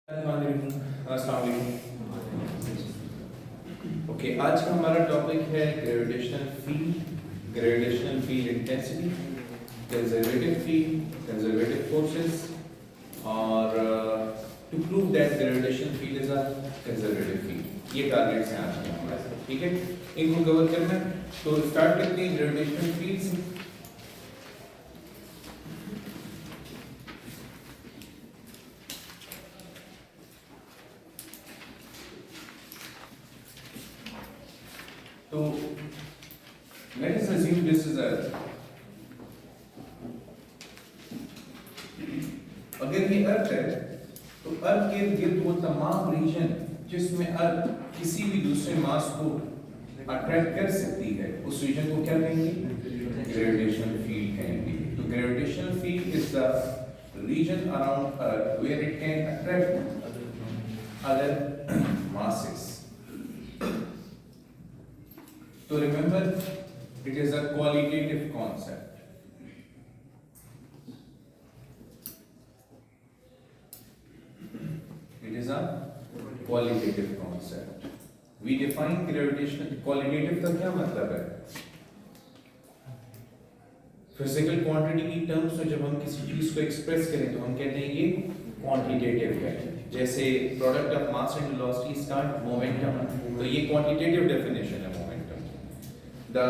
अस्सलाम ओके, आज का हमारा टॉपिक है gravitational field intensity, conservative field, conservative forces और to prove that gravitational field is a conservative field. ये टारगेट्स हैं आज के हमारे, ठीक है, इनको कवर करना है। तो स्टार्ट करते हैं ग्रेविटेशनल फील्ड से। तो let us assume this is Earth। अगर ये अर्थ है तो अर्थ के गिर्द वो तमाम रीजन जिसमें अर्थ किसी भी दूसरे मास को अट्रैक्ट कर सकती है, उस रीजन को क्या कहेंगे? ग्रेविटेशनल फील्ड कहेंगे। तो gravitational field is the region around earth where it can attract other masses। तो remember, it is a qualitative concept। It is a qualitative concept। We define gravitational qualitative का क्या मतलब है? फिजिकल क्वांटिटी की terms में जब हम किसी चीज को एक्सप्रेस करें तो हम कहते हैं ये क्वांटिटेटिव है। जैसे product of mass and velocity is called momentum, तो ये क्वांटिटेटिव डेफिनेशन है। The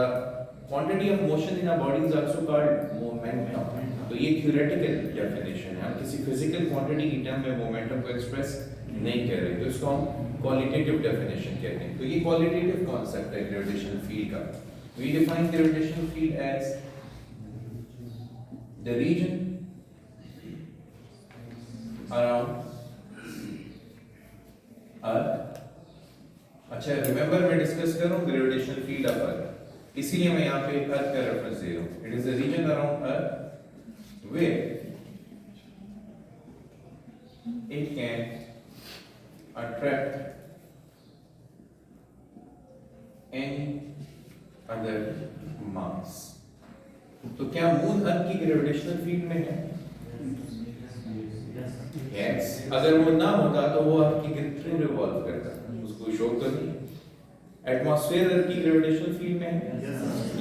quantity of motion in a body is also called momentum। तो ये theoretical definition है, हम किसी physical quantity की term में momentum को express नहीं कर रहे, तो इसको हम qualitative definition कहते हैं। तो ये qualitative concept है gravitational field का। We define gravitational field as the region around Earth। अच्छा, remember मैं discuss कर रहा हूँ gravitational field of Earth, इसीलिए मैं यहाँ पे अर्थ का रेफरेंस दे रहा हूँ। It is the region around earth where it can attract any other mass. तो क्या मून अर्थ की ग्रेविटेशनल फील्ड में है? यस। अगर वो ना होता तो वो अर्थ की गिर्द रिवॉल्व करता, उसको शो तो नहीं। एटमॉस्फेयर अर्थ की ग्रेविटेशनल फील्ड में है?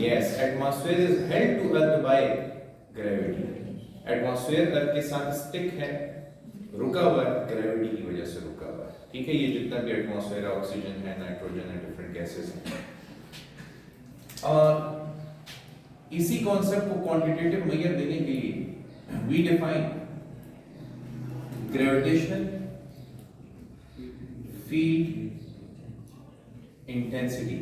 Yes. Atmosphere is held to earth by gravity. Atmosphere earth के साथ स्टिक है, रुका हुआ है, ग्रेविटी की वजह से रुका हुआ है, ठीक है। ये जितना भी एटमॉस्फेयर है, ऑक्सीजन है, नाइट्रोजन है, डिफरेंट गैसेस हैं। और इसी कॉन्सेप्ट को क्वांटिटेटिव मेजर देने के लिए we define gravitational field intensity.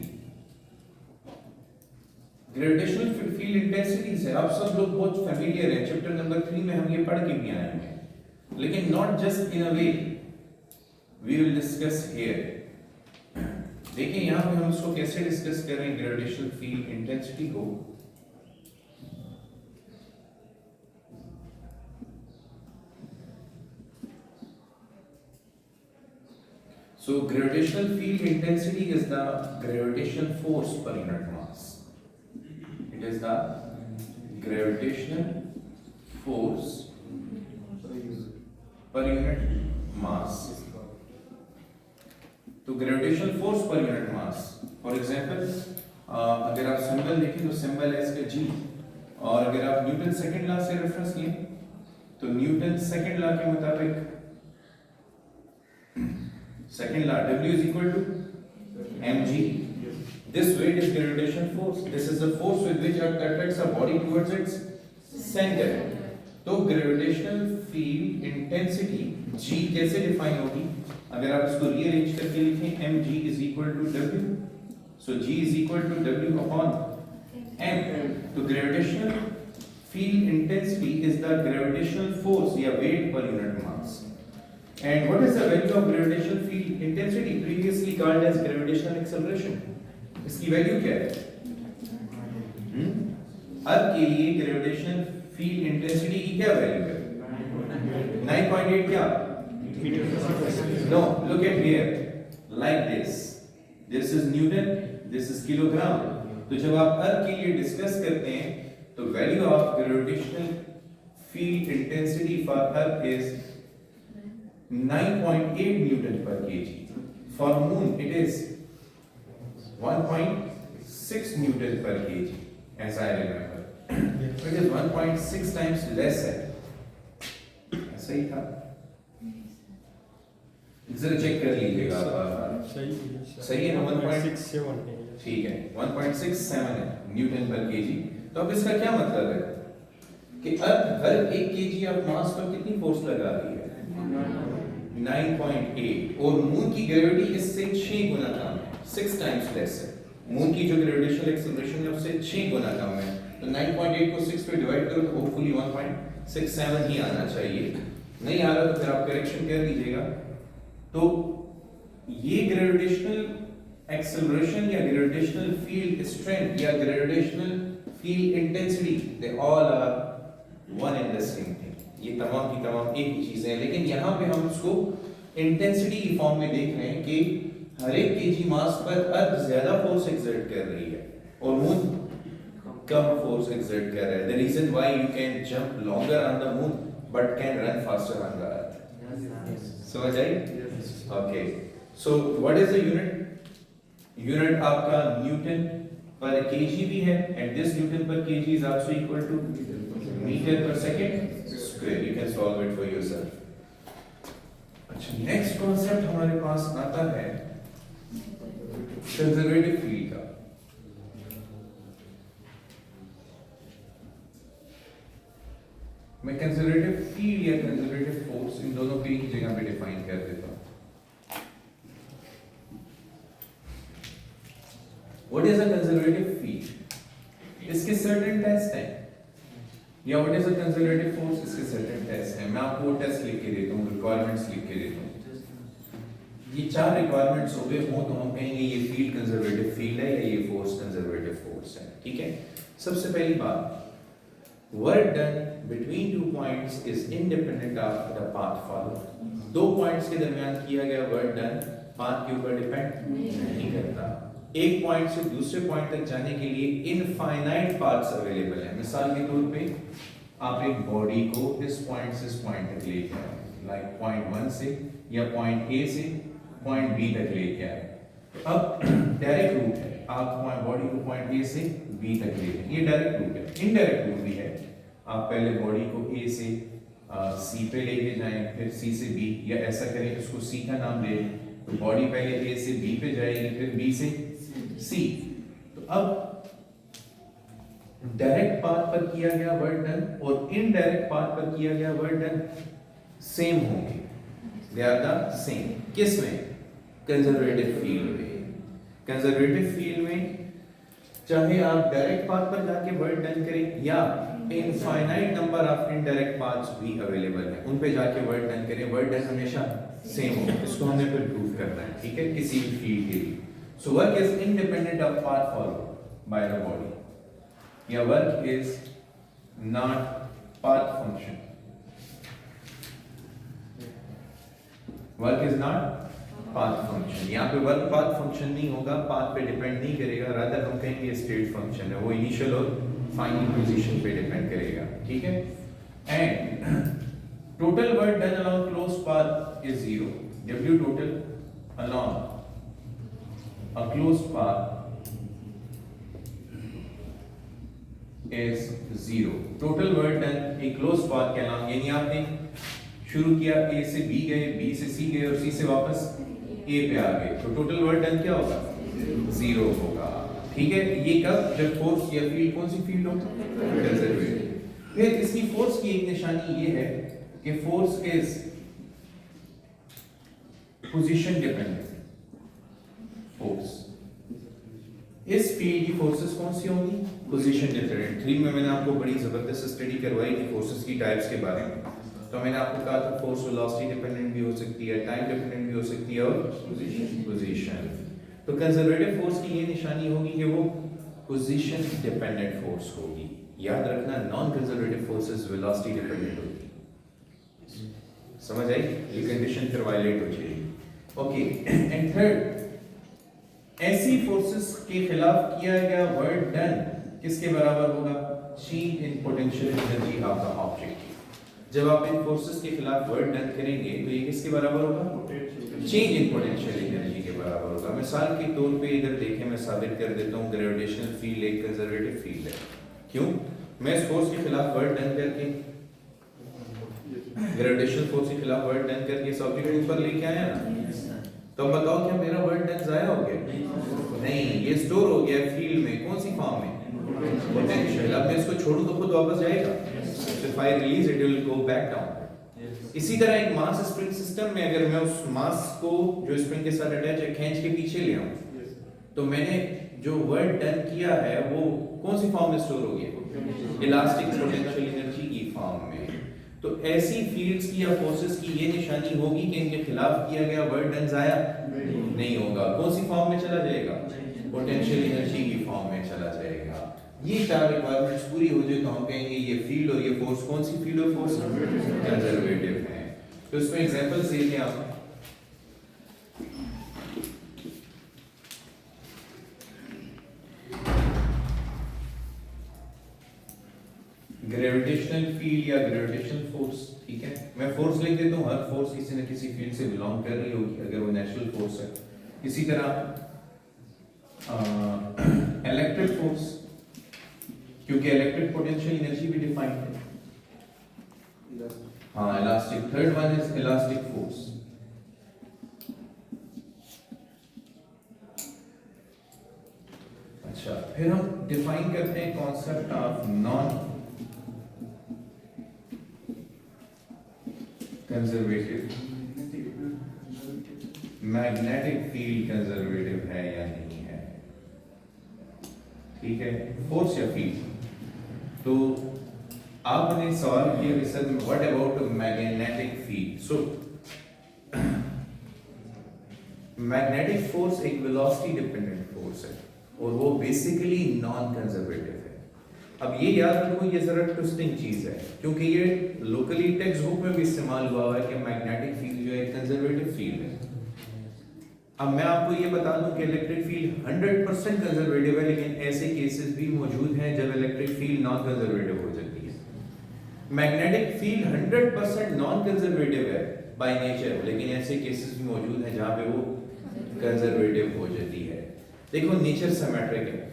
Gravitational field intensity से आप सब लोग बहुत फेमिलियर हैं, चैप्टर नंबर 3 में हम ये पढ़ के भी आए हैं, लेकिन not just in a way we will discuss here. देखिए यहां पे हम इसको कैसे डिस्कस कर रहे हैं ग्रेविटेशनल फील्ड इंटेंसिटी को। So gravitational field intensity is the gravitational force per unit mass। It is the gravitational force per unit mass। तो gravitational force per unit mass, for example, अगर आप सिंबल देखें तो symbol है इसका G, और अगर आप न्यूटन सेकंड लॉ से रेफरेंस लें तो न्यूटन सेकंड लॉ के मुताबिक second law W is equal to mg। This weight is gravitational force। This is the force with which Earth attracts a body towards its center। तो gravitational field intensity G कैसे define होगी? अगर आप इसको rearrange करके लिखें mg is equal to W, so G is equal to W upon m। तो gravitational field intensity is the gravitational force या weight per unit mass। And what is the value of gravitational field intensity, previously called as gravitational acceleration? इसकी value क्या है? अर्थ के लिए gravitational field intensity की क्या value है? 9.8 क्या? No, look at here, like this। This is Newton, this is kilogram। तो जब आप अर्थ के लिए डिस्कस करते हैं तो value of gravitational field intensity for earth is 9.8 Newton per kg. For moon it is 1.6 Newton per kg, as I remember. It is 1.6 times less है. ऐसा ही था. जरा चेक कर लीजिएगा आप. सही है ना? 1.67 है. ठीक है, 1.67 है न्यूटन पर केजी. तो अब इसका क्या मतलब है कि अर्थ हर 1 केजी ऑफ मास पर कितनी फोर्स लगा रही है? 9.8. और मून की ग्रेविटी इससे 6 गुना कम है, 6 टाइम्स लेस है. मून की जो ग्रेविटेशनल एक्सेलरेशन है उससे 6 गुना कम है. तो 9.8 को 6 पे डिवाइड करो तो होपफुली 1.67 ही आना चाहिए. नहीं आ रहा तो फिर आप करेक्शन कर दीजिएगा. तो ये ग्रेविटेशनल एक्सेलरेशन या ग्रेविटेशनल फील्ड स्ट्रेंथ या gravitational field intensity, they all are one and the same thing. ये तमाम की तमाम एक ही चीजें हैं, लेकिन यहाँ पे हम उसको इंटेंसिटी की फॉर्म में देख रहे हैं कि हर एक केजी मास पर अर्थ ज्यादा फोर्स एक्सर्ट कर रही है और मून कम फोर्स एक्सर्ट कर रहा है. The reason why you can jump longer on the moon but can run faster on the earth. समझ आई? Okay. So what is the unit? Unit आपका न्यूटन पर केजी भी है, and this newton per KG is also equal to metre per second square. You can solve it for yourself. अच्छा, next concept हमारे पास आता है conservative field का. मैं कंजर्वेटिव फील्ड या कंजर्वेटिव फोर्स इन दोनों को एक जगह पे डिफाइन कर देता हूं. What is a conservative field? इसके certain टेस्ट हैं. या what is a conservative force? इसके certain टेस्ट हैं. मैं आपको वो टेस्ट लिख के देता हूँ, रिक्वायरमेंट्स लिख के देता हूँ. ये 4 रिक्वायरमेंट्स हो गए हो तो हम कहेंगे ये फील्ड कंजर्वेटिव फील्ड है या ये फोर्स कंजर्वेटिव फोर्स है. ठीक है. सबसे पहली बात, work done between 2 points is independent of the path followed. 2 points के दरमियान किया गया वर्क डन पाथ के ऊपर डिपेंड नहीं करता. एक पॉइंट से दूसरे पॉइंट तक जाने के लिए इनफाइनाइट पाथ्स अवेलेबल हैं. मिसाल के तौर पे आप एक बॉडी को इस पॉइंट से इस पॉइंट तक लेके आए, लाइक पॉइंट 1 से या पॉइंट ए से पॉइंट बी तक लेके आए. अब डायरेक्ट रूट है, आप बॉडी को पॉइंट ए से बी तक ले जाएं, ये डायरेक्ट रूट है. इनडायरेक्ट रूट भी है, आप पहले बॉडी को ए से सी पे लेके जाएं, फिर सी से बी, या ऐसा करें इसको सी का नाम ले. तो बॉडी पहले ए से बी पे जाएगी, फिर बी से सी. तो अब डायरेक्ट पाथ पर किया गया वर्क डन और इनडायरेक्ट पाथ पर किया गया वर्क डन सेम होंगे. They are the same. किस में? कंजर्वेटिव फील्ड में. कंजर्वेटिव फील्ड में चाहे आप डायरेक्ट पाथ पर जाके वर्क डन करें या infinite number of indirect paths भी अवेलेबल है, उन पे जाके वर्क डन करें, वर्क डन हमेशा सेम होगा. इसको हमने फिर प्रूव करना है. ठीक है, किसी भी फील्ड के लिए. So work is independent of path followed by the body. Yeah, work is not path function. Work is not path function. यहाँ पे work path function नहीं होगा, path पे depend नहीं करेगा. rather हम कहेंगे state function है, वो initial और final position पे depend करेगा. ठीक है? And total work done along closed path is 0. W total along a closed path is 0. Total work done a closed path के along, यानी आपने शुरू किया A से B गए, B से C गए और C से वापस A पे आ गए, तो टोटल वर्क डन क्या होगा? 0 होगा. ठीक है. ये कब? जब फोर्स या फील्ड, कौन सी फील्ड हो? कंजर्वेटिव. फिर इसकी फोर्स की एक निशानी ये है कि force is position dependent force. इस फील्ड की फोर्सेस कौन सी होंगी? Position dependent. 3 में मैंने आपको बड़ी जबरदस्त स्टडी करवाई थी फोर्सेस की टाइप्स के बारे में. तो मैंने आपको कहा था फोर्स वेलोसिटी डिपेंडेंट भी हो सकती है, टाइम डिपेंडेंट भी हो सकती है और पोजीशन. तो कंजर्वेटिव फोर्स की ये निशानी होगी कि वो पोजीशन डिपेंडेंट फोर्स होगी. याद रखना, non conservative forces velocity dependent होगी. समझ आई? ये कंडीशन फिर वायलेट हो जाएगी. ओके. एंड थर्ड, ऐसी फोर्सेस के खिलाफ किया गया वर्क डन किसके बराबर होगा? Change in potential energy of the object. जब आप इन फोर्सेस के खिलाफ वर्क डन करेंगे तो ये किसके बराबर होगा? चेंज इन पोटेंशियल एनर्जी के बराबर होगा। मिसाल के तौर पे इधर देखें, मैं साबित कर देता हूँ ग्रेविटेशनल फील्ड एक कंजर्वेटिव फील्ड है। क्यों? मैं इस फोर्स के खिलाफ वर्क डन करके, ग्रेविटेशनल फोर्स के खिलाफ वर्क डन करके इस ऑब्जेक्ट को ऊपर लेके आया ना, तो बताओ क्या मेरा वर्क डन जाया हो गया? नहीं, ये स्टोर हो गया फील्ड में। कौन सी फॉर्म में? पोटेंशियल। अब मैं इसको छोड़ूं तो खुद वापस जाएगा। If I release it, it will go back down. इसी तरह एक मास स्प्रिंग सिस्टम में अगर मैं उस मास को जो स्प्रिंग के साथ अटैच है खींच के पीछे ले आऊं, तो मैंने जो वर्क डन किया है वो कौन सी फॉर्म में स्टोर हो गया? इलास्टिक पोटेंशियल एनर्जी की फॉर्म में। तो ऐसी फील्ड्स की या फोर्सेस की ये निशानी होगी कि इनके खिलाफ किया गया वर्क डन जाया नहीं होगा। कौन सी फॉर्म में चला जाएगा? पोटेंशियल एनर्जी की फॉर्म में चला जाएगा। ये चार रिक्वायरमेंट्स पूरी हो जाए तो हम कहेंगे ये फील्ड और ये फोर्स कौन सी फील्ड और फोर्स? कंजर्वेटिव है। तो इसमें एग्जांपल्स देखिए आप। ग्रेविटेशनल फील्ड या ग्रेविटेशनल फोर्स, ठीक है, मैं फोर्स लिख देता हूँ। हर फोर्स किसी न किसी फील्ड से बिलोंग कर रही होगी अगर वो नेचुरल फोर्स है। इसी तरह इलेक्ट्रिक फोर्स, क्योंकि इलेक्ट्रिक पोटेंशियल एनर्जी भी डिफाइंड है। हाँ, elastic. Third one is elastic force. अच्छा, फिर हम डिफाइन करते हैं concept of non conservative. Magnetic field conservative है या नहीं है, ठीक है, फोर्स या फील्ड। तो आपने सवाल किया कि sir what about magnetic field. So magnetic force एक वेलोसिटी डिपेंडेंट फोर्स है और वो बेसिकली नॉन कंजर्वेटिव है। अब ये याद रखो, ये जरा ट्विस्टिंग चीज है क्योंकि ये लोकली टेक्स्ट बुक में भी इस्तेमाल हुआ है कि मैग्नेटिक फील्ड जो है कंजर्वेटिव फील्ड है। अब मैं आपको ये बता दूं कि इलेक्ट्रिक फील्ड 100% कंजर्वेटिव है, लेकिन ऐसे केसेस भी मौजूद हैं जब इलेक्ट्रिक फील्ड नॉन कंजर्वेटिव हो जाती है। मैग्नेटिक फील्ड 100% नॉन कंजर्वेटिव है बाय नेचर, लेकिन ऐसे केसेस भी मौजूद हैं जहां पे वो कंजर्वेटिव हो जाती है। देखो, नेचर सिमेट्रिक है।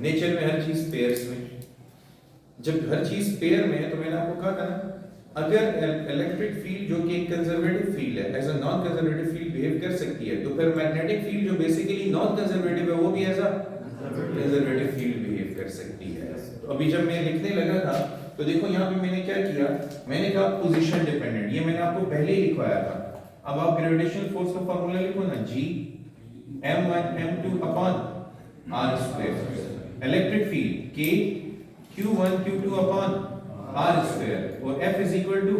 नेचर में हर चीज पेयर्स में, जब हर चीज पेयर में है तो मैंने आपको कहा था ना, अगर इलेक्ट्रिक फील्ड जो कि एक कंजर्वेटिव फील्ड है as a non conservative field behave कर सकती है, तो फिर मैग्नेटिक फील्ड जो बेसिकली नॉन कंजर्वेटिव है वो भी as a conservative field behave कर सकती है। तो अभी जब मैं लिखने लगा था तो देखो यहाँ पे मैंने क्या किया, मैंने कहा पोजीशन डिपेंडेंट। ये मैंने आपको पहले ही लिखवाया था। अब आप ग्रेविटेशनल फोर्स का फार्मूला लिखो ना, G m1 m2 upon r square. Electric field K q1 q2 upon r square और F is equal to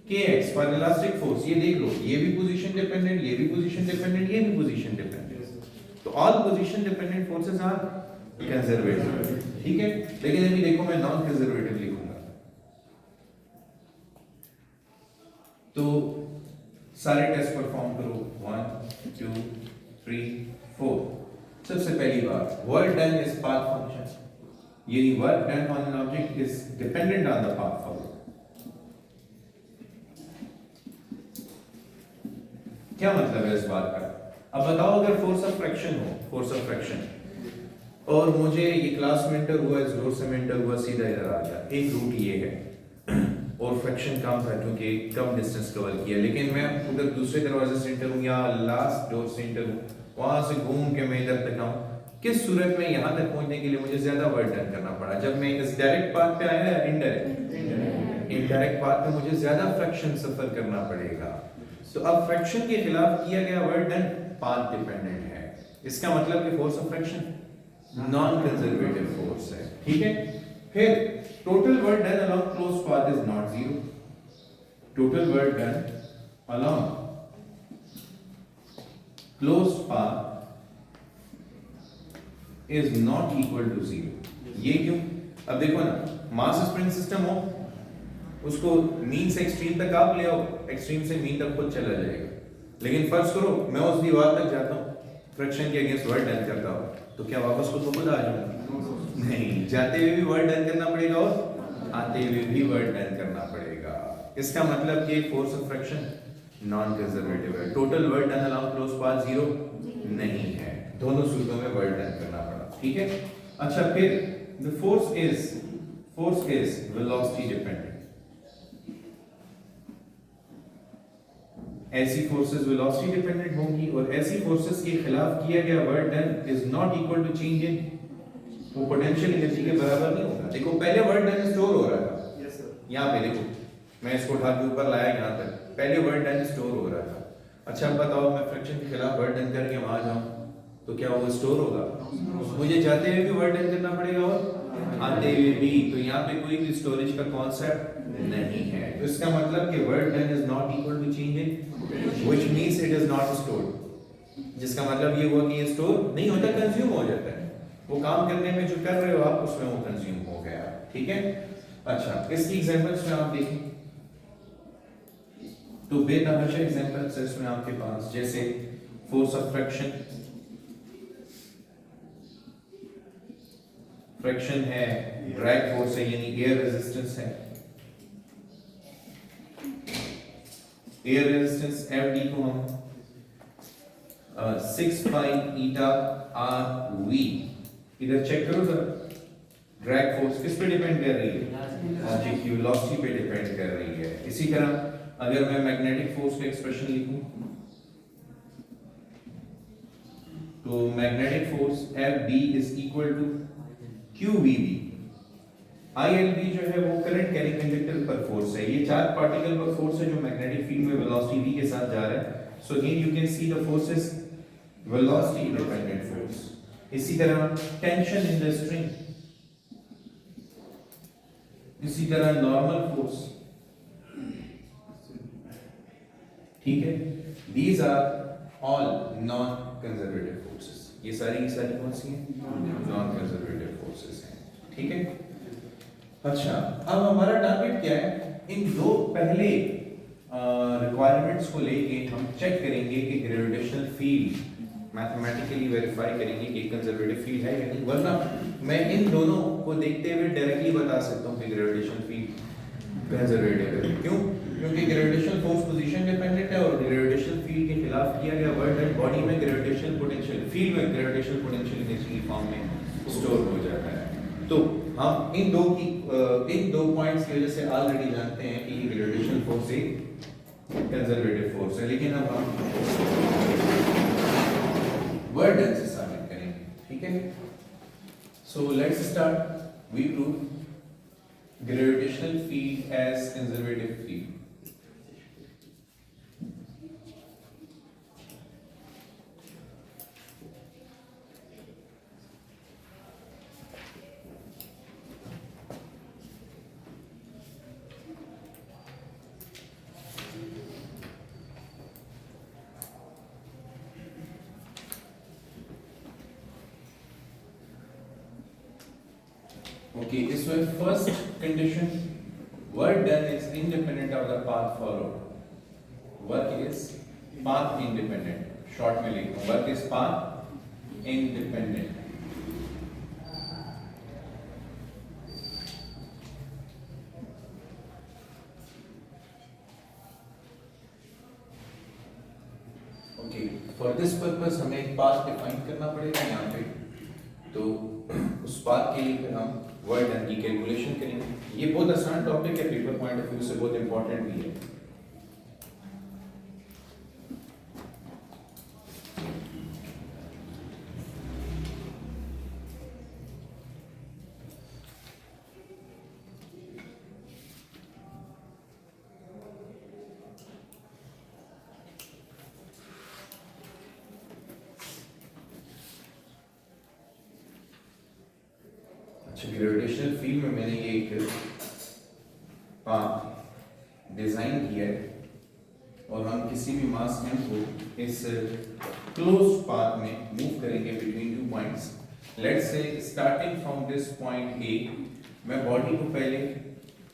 kx for elastic force. ये देख लो, ये भी पोजीशन डिपेंडेंट, ये भी पोजीशन डिपेंडेंट, ये भी पोजीशन डिपेंडेंट। तो all position dependent forces are conservative, ठीक है। लेकिन अभी देखो मैं नॉन कंजर्वेटिव लिखूंगा। तो सारे टेस्ट परफॉर्म करो, 1 2 3 4। सबसे पहली बात, work done is path function. ये work done on an object is dependent on the path followed. क्या मतलब है इस बात का? अब बताओ, अगर फोर्स ऑफ फ्रैक्शन हो, फोर्स ऑफ फ्रैक्शन, और मुझे ये क्लास में एंटर हुआ, इस डोर से मैं एंटर हुआ, सीधा इधर आ गया, एक रूट ये है और फ्रैक्शन कम था क्योंकि कम डिस्टेंस कवर किया, लेकिन मैं उधर दूसरे दरवाजे से एंटर हूं या लास्ट डोर से एंटर हूं, वहां से घूम के मैं इधर तक आऊं। किस सूरत में यहां तक पहुंचने के लिए मुझे ज्यादा वर्क डन करना पड़ा? जब मैं इस डायरेक्ट पाथ पे आया या इनडायरेक्ट? इनडायरेक्ट पाथ पे मुझे ज्यादा फ्रैक्शन सफर करना पड़ेगा। तो अब फ्रैक्शन के खिलाफ किया गया वर्क डन पाथ डिपेंडेंट है। इसका मतलब कि force of friction non conservative force है, ठीक है। फिर total work done along closed path is not zero. Total work done along closed path is not equal to zero. ये क्यों? अब देखो ना, मास स्प्रिंग सिस्टम हो, उसको मीन से एक्सट्रीम तक आप ले आओ, एक्सट्रीम से मीन तक खुद चला जाएगा। लेकिन फर्ज करो मैं उस दीवार तक जाता हूँ, फ्रैक्शन के अगेंस्ट वर्क डन करता हूँ, तो क्या वापस खुद आ जाऊंगा? नहीं, जाते हुए भी वर्क डन करना पड़ेगा और आते हुए भी वर्क डन करना पड़ेगा। इसका मतलब कि force of friction non conservative है। Total work done along close path 0 नहीं है, दोनों सूत्रों में वर्क डन करना पड़ा। ठीक है, अच्छा फिर the force is velocity dependent. ऐसी फोर्सेस वेलोसिटी डिपेंडेंट होंगी और ऐसी फोर्सेस के खिलाफ किया गया work done is not equal to change in, वो पोटेंशियल एनर्जी के बराबर नहीं होगा। देखो पहले वर्क डन स्टोर हो रहा था, यस सर, यहाँ पे देखो मैं इसको उठा के ऊपर लाया यहाँ तक, पहले वर्क डन स्टोर हो रहा था। अच्छा अब बताओ मैं फ्रिक्शन के खिलाफ वर्क डन करके वहां जाऊं तो क्या वो स्टोर होगा? मुझे जाते हुए भी वर्क डन करना पड़ेगा और आते हुए भी, तो यहाँ पे कोई भी स्टोरेज का कॉन्सेप्ट नहीं है। तो इसका मतलब कि work done is not equal to change in, which means it is not stored. जिसका मतलब ये हुआ कि ये स्टोर नहीं होता, कंज्यूम हो जाता है। वो काम करने में जो कर रहे हो आप उसमें वो कंज्यूम हो गया। ठीक है, अच्छा इसकी एग्जांपल्स में आप देखें तो बेतहाशा एग्जांपल्स है इसमें आपके पास, जैसे फोर्स ऑफ फ्रिक्शन, फ्रिक्शन है, ड्रैग फोर्स है यानी एयर रेजिस्टेंस है। एयर रेजिस्टेंस Fd को हम 6 पाई ईटा आर वी, इधर चेक करो जरा, ड्रैग फोर्स किस पे डिपेंड कर रही है? ऑब्जेक्ट की वेलोसिटी पे डिपेंड कर रही है। इसी तरह अगर मैं मैग्नेटिक फोर्स का एक्सप्रेशन लिखूं तो magnetic force Fb is equal to QVB। ILB जो है वो करंट कैरिंग कंडक्टर पर फोर्स है, ये चार्ज पार्टिकल पर फोर्स है जो मैग्नेटिक फील्ड में वेलोसिटी v के साथ जा रहा है। So here you can see the force is velocity dependent force. इसी तरह टेंशन इन द स्ट्रिंग, इसी तरह नॉर्मल फोर्स। ठीक है, these are all non conservative forces। ये सारी की सारी कौन सी हैं? नॉन कंजर्वेटिव फोर्सेस हैं। ठीक है, अच्छा अब हमारा टारगेट क्या है? इन दो पहले रिक्वायरमेंट्स को लेके हम चेक करेंगे कि ग्रेविटेशनल फील्ड मैथमेटिकली वेरीफाई करेंगे कि कंजर्वेटिव फील्ड है या नहीं, वरना मैं इन दोनों को देखते हुए डायरेक्टली बता सकता हूँ कि ग्रेविटेशनल फील्ड कंजर्वेटिव है। क्यों? क्योंकि ग्रेविटेशनल फोर्स पोजीशन डिपेंडेंट है और ग्रेविटेशनल फील्ड के खिलाफ किया गया वर्क डन बॉडी में ग्रेविटेशनल पोटेंशियल फील्ड में ग्रेविटेशनल पोटेंशियल एनर्जी की फॉर्म में स्टोर हो जाता है। तो हम इन दो पॉइंट्स की वजह से ऑलरेडी जानते हैं कि ग्रेविटेशनल फोर्स एक कंजर्वेटिव फोर्स है, लेकिन अब हम वर्क डन से साबित करेंगे। ठीक है, so let's start. We prove gravitational field as conservative field। Okay, this was first condition, work done is independent of the path followed। Work is path independent, short में लिखूं, work is path independent। Okay, for this purpose हमें एक path define करना पड़ेगा यहाँ पे, तो उस पाथ के लिए फिर हम वर्क डन की कैलकुलेशन करेंगे। ये बहुत आसान टॉपिक है, पेपर पॉइंट ऑफ व्यू से बहुत इंपॉर्टेंट भी है। ग्रेविटेशनल फील्ड में मैंने ये एक पाथ डिजाइन किया है और हम किसी भी मास एम को इस क्लोज पाथ में मूव करेंगे between two points. Let's say starting from this point A, मैं बॉडी को पहले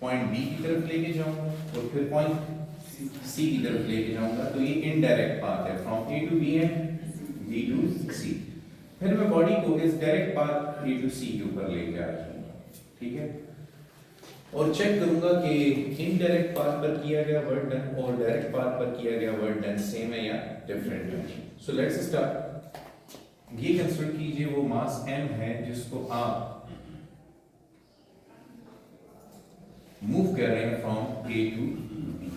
पॉइंट बी की तरफ लेके जाऊंगा और फिर पॉइंट सी की तरफ लेके जाऊंगा। तो ये इनडायरेक्ट पाथ है, from A to B and B to C. फिर मैं बॉडी को इस direct path A to C के ऊपर लेके आ जाऊंगा। ठीक है, और चेक करूंगा कि इनडायरेक्ट पाथ पर किया गया वर्क डन और डायरेक्ट पाथ पर किया गया वर्क डन सेम है या डिफरेंट है। So let's start. ये कंसीडर कीजिए वो मास m है जिसको आप मूव कर रहे हैं फ्रॉम a टू b।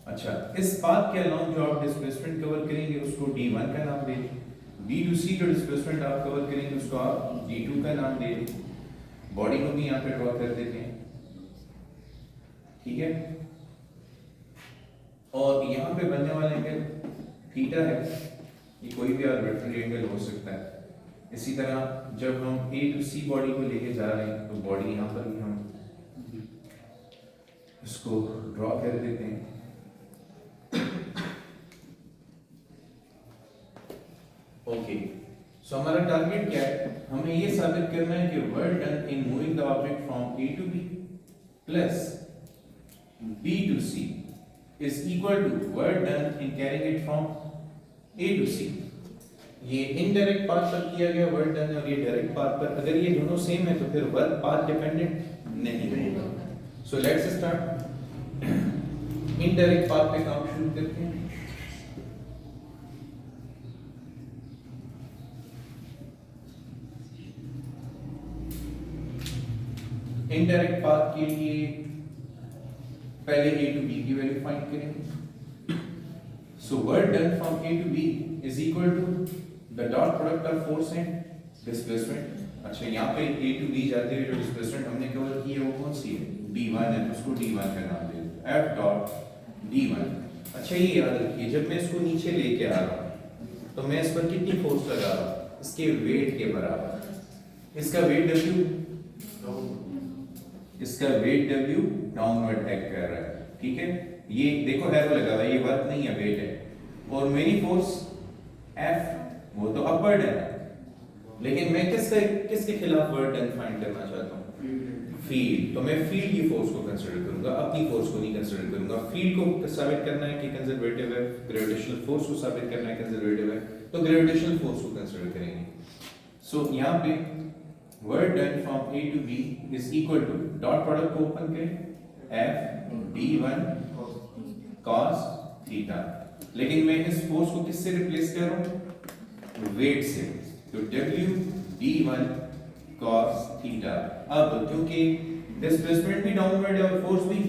अच्छा, इस पाथ के अलोंग जो आप डिस्प्लेसमेंट कवर करेंगे उसको d1 का नाम दें। b टू c जो डिस्प्लेसमेंट आप कवर करेंगे उसको आप d2 का नाम दें। बॉडी को भी यहाँ पे ड्रॉ कर देते हैं, ठीक है। और यहाँ पे बनने वाला एंगल थीटा है, ये कोई भी आर्बिट्ररी एंगल हो सकता है। इसी तरह जब हम a टू c बॉडी को लेके जा रहे हैं तो बॉडी यहाँ पर भी हम इसको ड्रॉ कर देते हैं। ओके, सो हमारा टारगेट क्या है? हमें ये साबित करना है कि work done in moving the object from a to b plus b to c is equal to work done in carrying it from a to c। ये इनडायरेक्ट पाथ पर किया गया वर्क डन है और ये डायरेक्ट पाथ पर, अगर ये दोनों सेम है तो फिर वर्क पाथ डिपेंडेंट नहीं होगा। सो लेट्स स्टार्ट। इनडायरेक्ट पाथ पे काम शुरू करते हैं। इनडायरेक्ट पाथ के लिए पहले a to b की वैल्यू फाइंड करेंगे। So work done from a to b is equal to the dot product of force and displacement. अच्छा, यहाँ पे a to b जाते हुए जो डिस्प्लेसमेंट हमने कवर की है वो कौन सी है? d1 है, उसको d1 का नाम दे दो, f डॉट d1। अच्छा, ये याद रखिए जब मैं इसको नीचे लेके आ रहा हूँ तो मैं इस पर कितनी फोर्स लगा रहा हूँ? इसके वेट के बराबर। इसका वेट w, इसका वेट w डाउनवर्ड एक्ट कर रहा है, ठीक है। ये देखो एरो लगा हुआ है, ये वर्क नहीं है, वेट है। और मेरी फोर्स F वो तो अपवर्ड है, लेकिन मैं किसके खिलाफ वर्क डन फाइंड करना चाहता हूँ? फील्ड। तो मैं फील्ड की फोर्स को कंसीडर करूंगा, अपनी फोर्स को नहीं कंसीडर करूंगा। फील्ड को साबित करना है कि कंजर्वेटिव है, ग्रेविटेशनल फोर्स को साबित करना है कंजर्वेटिव है, तो ग्रेविटेशनल फोर्स को कंसीडर करेंगे। सो यहाँ पे work done from a to b is equal to dot product को ओपन करें f d1 cos थीटा। लेकिन मैं इस फोर्स को किससे रिप्लेस कर रहा हूं? वेट से। तो w d1 cos थीटा। अब क्योंकि डिस्प्लेसमेंट भी डाउनवर्ड है और फोर्स भी,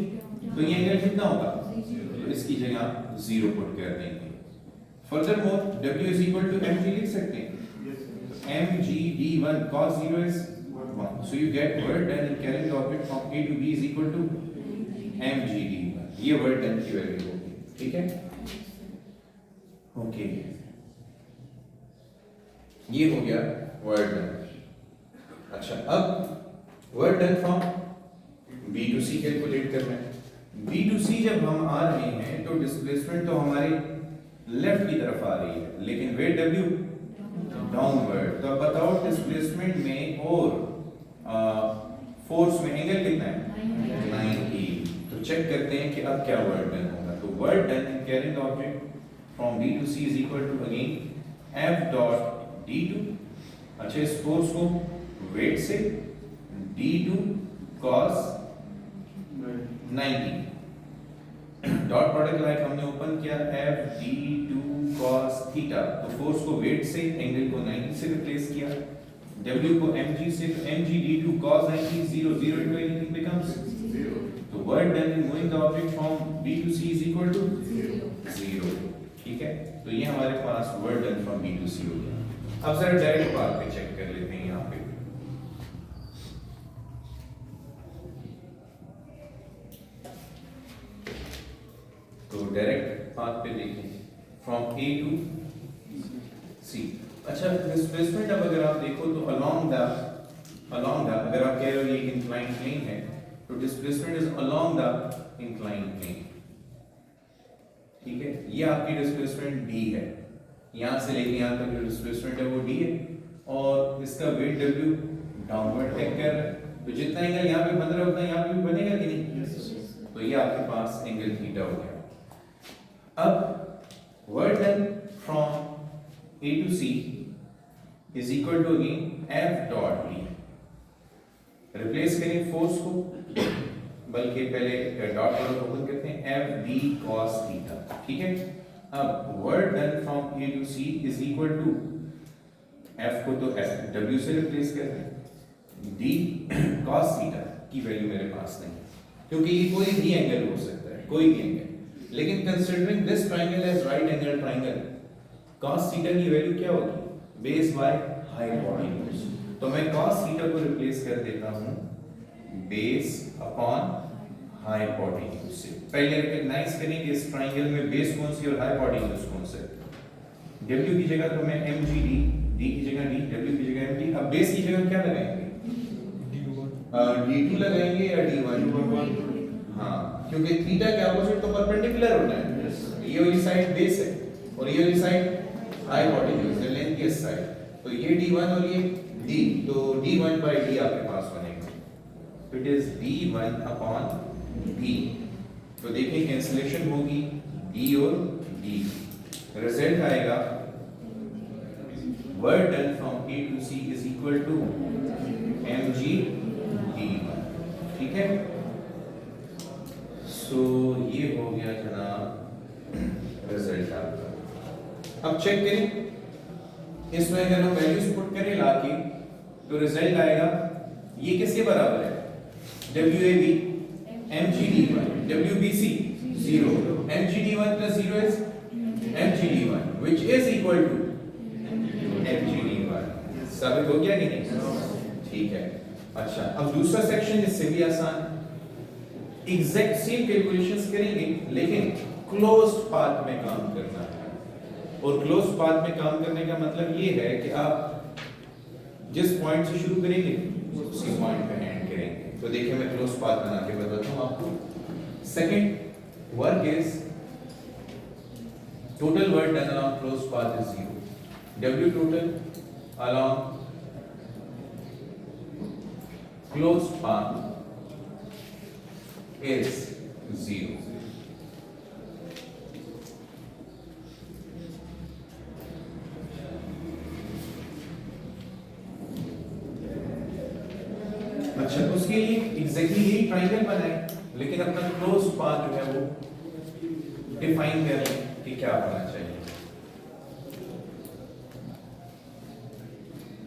तो ये एंगल कितना होगा? तो इसकी जगह 0 पुट कर देंगे। Furthermore w is equal to mg लिख सकते हैं। mg d1 cos 0 is 1, so you get work done in carrying the object from a to b is equal to mg d1। ये वर्क डन की value होगी, ठीक है। Okay, ये हो गया वर्क डन। अच्छा, अब work done from b to c calculate करना है। b to c जब हम आ रहे हैं तो डिस्प्लेसमेंट तो हमारे लेफ्ट की तरफ आ रही है, लेकिन वेट w डाउनवर्ड। तो बताओ डिस्प्लेसमेंट में और फोर्स में एंगल कितना है? 90। तो चेक करते हैं कि अब क्या वर्क डन होगा। तो work done in carrying the object from b to c is equal to again f dot d2। अच्छा, इस फोर्स को वेट से d2 cos 90 dot product like हमने ओपन किया f d2 cos थीटा। तो force को वेट से, angle को 90 से रिप्लेस किया, w को mg से, तो mg d2 cos 90 0 0 into anything becomes 0। तो work done in moving the object from b to c is equal to 0, ठीक है। तो ये हमारे पास work done from b to c हो गया। अब जरा डायरेक्ट पाथ पे चेक कर लेते हैं। यहाँ पे तो डायरेक्ट पाथ पे देखें फ्रॉम a to c। अच्छा, डिस्प्लेसमेंट अब अगर आप देखो तो अलोंग द अगर आप कह रहे हो ये इंक्लाइंड प्लेन है तो displacement is along the inclined plane, ठीक है। ये आपकी डिस्प्लेसमेंट d है, यहां से लेके यहां तक जो डिस्प्लेसमेंट है वो d है और इसका वेट w डाउनवर्ड एक्ट कर रहा है। तो जितना एंगल यहां पे बन रहा है उतना यहां पे भी बनेगा कि नहीं? तो ये आपके पास एंगल थीटा हो गया। अब work done from a to c is equal to again f dot d। Replace करें फोर्स को, बल्कि पहले डॉट प्रोडक्ट ओपन करते हैं, एफ बी कॉस थीटा, ठीक है। अब work done from A to C is equal to F को तो एफ डब्ल्यू से रिप्लेस कर दें, डी कॉस थीटा की वैल्यू मेरे पास नहीं है क्योंकि ये कोई भी एंगल हो सकता है, कोई भी एंगल, लेकिन considering this triangle as right angle triangle, cos theta की वैल्यू क्या होगी, बेस बाय हाइपोटेन्यूज, तो मैं cos थीटा को रिप्लेस कर देता हूं बेस अपॉन हाइपोटेन्यूज से। पहले रिकॉग्नाइज करें कि इस ट्रायंगल में बेस कौन सी और हाइपोटेन्यूज कौन सा है। w की जगह तो मैं mgd, d की जगह d, w की जगह md, अब बेस की जगह क्या लगाएंगे, d2 लगाएंगे या d1, हाँ, क्योंकि थीटा के अपोजिट तो परपेंडिकुलर होना है, ये वाली साइड बेस है और ये वाली साइड हाइपोटेन्यूज है, लेंथ की साइड, तो ये d1 और ये d, तो d1 by d आपके पास बनेगा, तो it is d1 upon d, तो देखिए कैंसिलेशन होगी d और d, रिजल्ट आएगा work done from a to c is equal to mg d1, ठीक है। सो ये हो गया जनाब रिजल्ट आपका। अब चेक करें, इसमें अगर हम वैल्यूज पुट करें लाके तो रिजल्ट आएगा ये किसके बराबर है, WAB mgd1, WBC 0, mgd1 plus 0 is mgd1 which is equal to mgd1, साबित हो गया कि नहीं, ठीक है। अच्छा, अब दूसरा सेक्शन इससे भी आसान, एग्जैक्ट सेम कैलकुलेशंस करेंगे लेकिन क्लोज्ड पाथ में काम करना है, और क्लोज्ड पाथ में काम करने का मतलब ये है कि आप जिस पॉइंट से शुरू करेंगे उसी पॉइंट पे एंड करेंगे। तो देखिए मैं क्लोज्ड पाथ बना के बताता हूं आपको। Second work is total work done along closed path is 0, w total along closed path is 0. अच्छा, उसके लिए एग्जैक्टली यही ट्रायंगल बनाए, लेकिन अपना क्लोज पाथ जो है वो डिफाइन कर लें कि क्या होना चाहिए।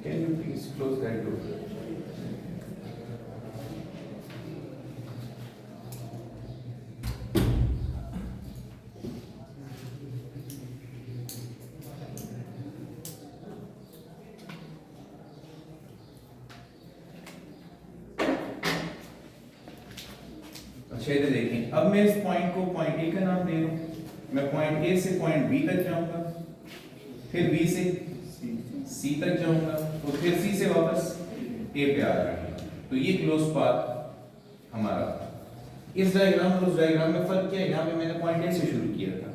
Can you please close that door. इधर देखें, अब मैं इस पॉइंट को पॉइंट ए का नाम दे रहा हूं, मैं पॉइंट ए से पॉइंट बी तक जाऊंगा, फिर बी से सी तक जाऊंगा, तो फिर सी से वापस ए पे आ जाऊंगा, तो ये क्लोज पाथ हमारा। इस डायग्राम और उस डायग्राम में फर्क क्या है, यहाँ पे मैंने पॉइंट ए से शुरू किया था,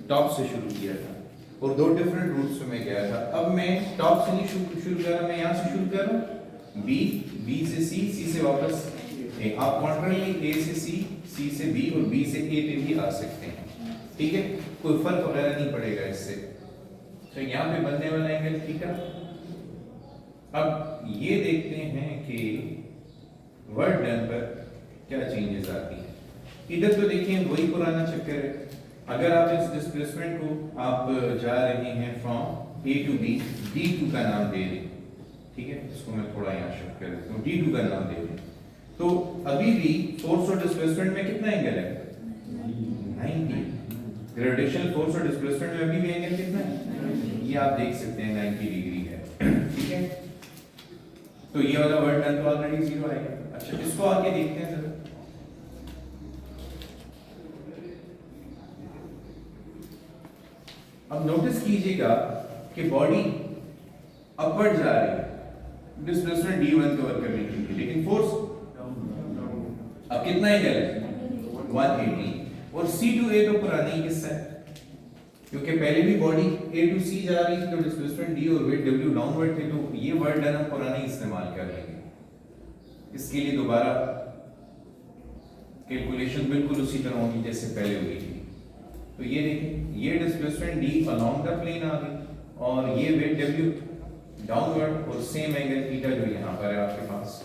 टॉप से शुरू किया था और दो डिफरेंट रूट्स में गया था। अब मैं टॉप से नहीं शुरू कर रहा, मैं यहाँ से शुरू कर रहा हूँ, बी से सी से वापस ए। आप कॉन्ट्रली ए से सी से बी और बी से ए पे भी आ सकते हैं, ठीक है, कोई फर्क वगैरह नहीं पड़ेगा इससे। तो यहाँ पे बनने वाला एंगल थीटा। अब ये देखते हैं कि वर्क डन पर क्या चेंजेस आती हैं। इधर तो देखिए वही पुराना चक्कर है, अगर आप इस डिस्प्लेसमेंट को आप जा रहे हैं from A to B, D2 का नाम दे दें, ठीक है, इसको मैं थोड़ा यहाँ शिफ्ट कर देता हूँ, D2 का नाम दे दें, तो अभी भी फोर्स और डिस्प्लेसमेंट में कितना एंगल है, 90। ग्रेविटेशनल फोर्स और डिस्प्लेसमेंट में अभी भी एंगल कितना है, ये आप देख सकते हैं 90 डिग्री है, ठीक है। तो ये वाला वर्क डन तो ऑलरेडी 0 आएगा। अच्छा, इसको आगे देखते हैं जरा। अब नोटिस कीजिएगा कि बॉडी अपवर्ड जा रही है डिस्प्लेसमेंट d1 कवर करने के लिए, लेकिन फोर्स अब कितना एंगल है, 180, और C to A तो पुराना ही किस्सा है, क्योंकि पहले भी बॉडी A to C जा रही थी तो डिस्प्लेसमेंट D और वेट W डाउनवर्ड थे, तो ये वर्ड डन हम पुराना ही इस्तेमाल कर लेंगे। इसके लिए दोबारा कैलकुलेशन बिल्कुल उसी तरह होगी जैसे पहले हुई थी। तो ये देखिए, ये displacement D along the plane आ गई और ये वेट W डाउनवर्ड और सेम एंगल थीटा जो यहाँ पर है आपके पास।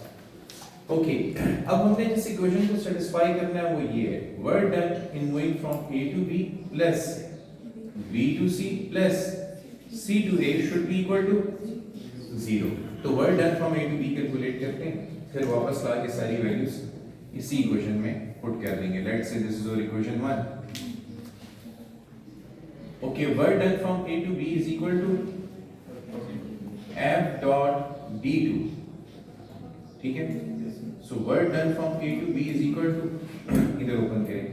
ओके अब हमने जिस इक्वेशन को सेटिस्फाई करना है वो ये है, work done in moving from A to B plus B to C plus C to A should be equal to 0। तो work done from A to B calculate करते हैं, फिर वापस ला के सारी वैल्यूज इसी इक्वेशन में पुट कर देंगे। Let's say this is our equation 1। Okay work done from A to B is equal to f dot d2, ठीक है। So work done from a to b is equal to, इधर open करें,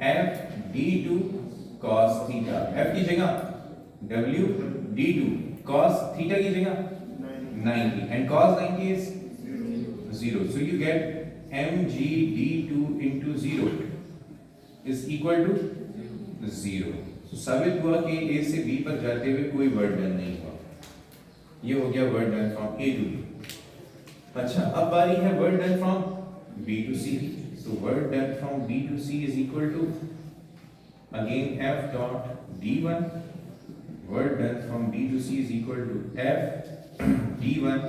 f d2 cos theta, f की जगह w d2 cos theta की जगह 90 and cos 90 is 0, so you get mg d2 into 0 is equal to 0। so साबित हुआ कि a से b पर जाते हुए कोई वर्क डन नहीं हुआ। ये हो गया work done from a to b। अच्छा अब बारी है work done from b to c। so work done from b to c is equal to again f dot d1, work done from b to c is equal to f d1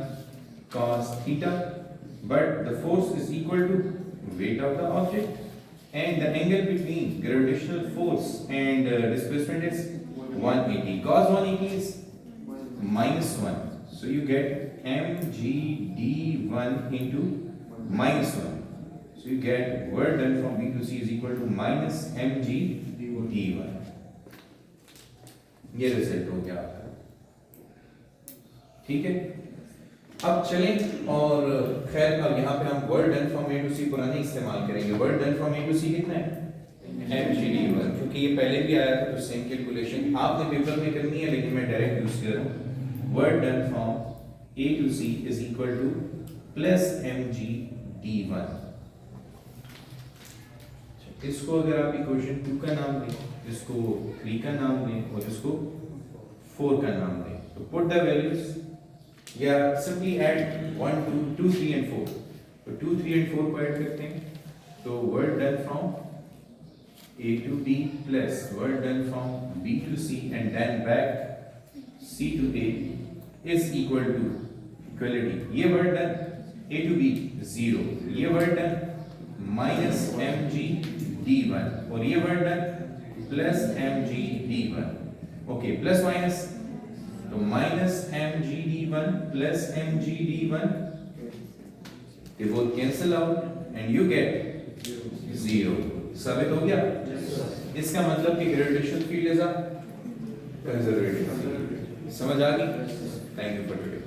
cos theta, but the force is equal to weight of the object and the angle between gravitational force and displacement is 180, cos 180 is -1, so you get mg d1 into -1, so you get work done from b to c is equal to minus mg d1। ये result हो गया आपका, ठीक है। अब चलें और खैर अब यहाँ पे हम work done from A to C पुराने इस्तेमाल करेंगे। Work done from A to C कितना है, mg d1, क्योंकि ये पहले भी आया था तो सेम कैलकुलेशन आपने पेपर में करनी है, लेकिन मैं डायरेक्ट यूज कर रहा हूँ। Work done from A to C is equal to plus mg d1। इसको अगर आप इक्वेशन 2 का नाम दें, इसको 3 का नाम दें और इसको 4 का नाम दें, तो पुट द वैल्यूज या सिंपली ऐड 1 2 3 एंड 4। तो 2 3 एंड 4 को ऐड करते हैं, तो work done from a to b plus work done from b to c and then back c to a is equal to equality. ये work done a to b 0, ये work done minus mg d1 और ये work done plus mg d1। Okay plus minus, तो minus mg d1 plus mg d1, they both cancel out and you get 0। साबित हो गया। इसका मतलब कि gravitational field is a conservative. समझ आ गई? Thank you for today.